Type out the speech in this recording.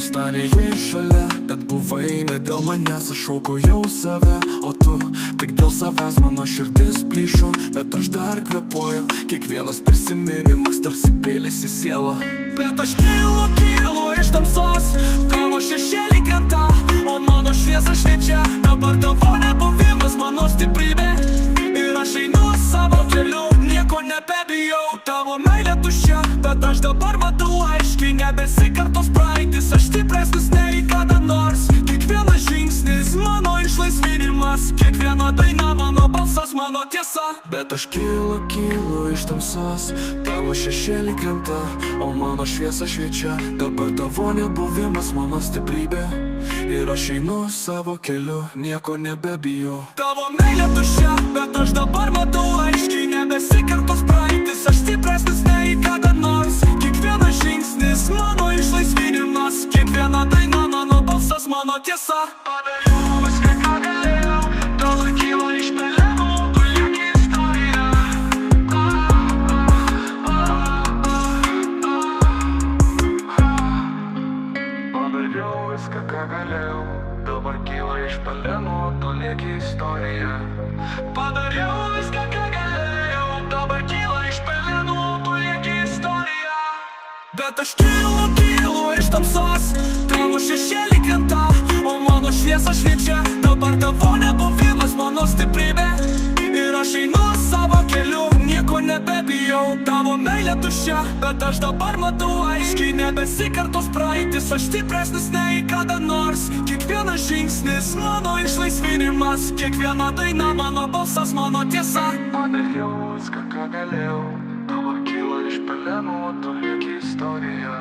stanė jai šalia, bet buvai ne dėl manęs, aš aukojau save, o tu tik dėl savęs. Mano širdis plyšo, bet aš dar kvėpuoju, kiekvienas prisiminimas tarsi pėlis į sielą. Bet aš kylu iš tamsos, tavo šešėlį krenta, o mano šviesa šviečia. Dabar tavo nebuvimas mano stiprybė, ir aš einu savo keliu, nieko nebebijau. Tavo meilė tuščia, bet aš dabar matau aiškiai, nebesikartos praeitis, aš stipresnis nei kada nors. Kiekvienas žingsnis mano išlaisvinimas, kiekviena daina mano balsas, mano tiesa. Bet aš kylu iš tamsos, tavo šešėlį krenta, o mano šviesa šviečia. Dabar tavo nebuvimas mano stiprybė, ir aš einu savo keliu, nieko nebebijau. Tavo meilė tuščia, bet aš dabar matau aiškiai, nebesikartos praeitis, aš stipresnis nei kada nors. Kiekvienas žingsnis mano išlaisvinimas, kiekviena daina mano balsas, mano tiesa. Padariau viską, ką galėjau, tavo kyla iš pelenų, tu lieki istorija. Padariau viską, ką galėjau, dabar kyla iš pelenų, tu lieki istorija. Padariau viską, ką galėjau, dabar kyla iš pelenų, tu lieki istorija. Bet aš kylu iš tamsos, tavo šešėlį krenta, o mano šviesa šviečia. Dabar tavo nebuvimas mano stiprybė, ir aš einu savo keliu, nieko nebebijau. Tavo meilė tuščia, bet aš dabar matau aiškiai, nebesikartos praeitis, aš stipresnis nei kada nors. Kiekvienas žingsnis mano išlaisvinimas, kiekviena daina mano balsas, mano tiesa. Padariau viską, ką galėjau, dabar kyla iš pelenų, tu lieki istorija.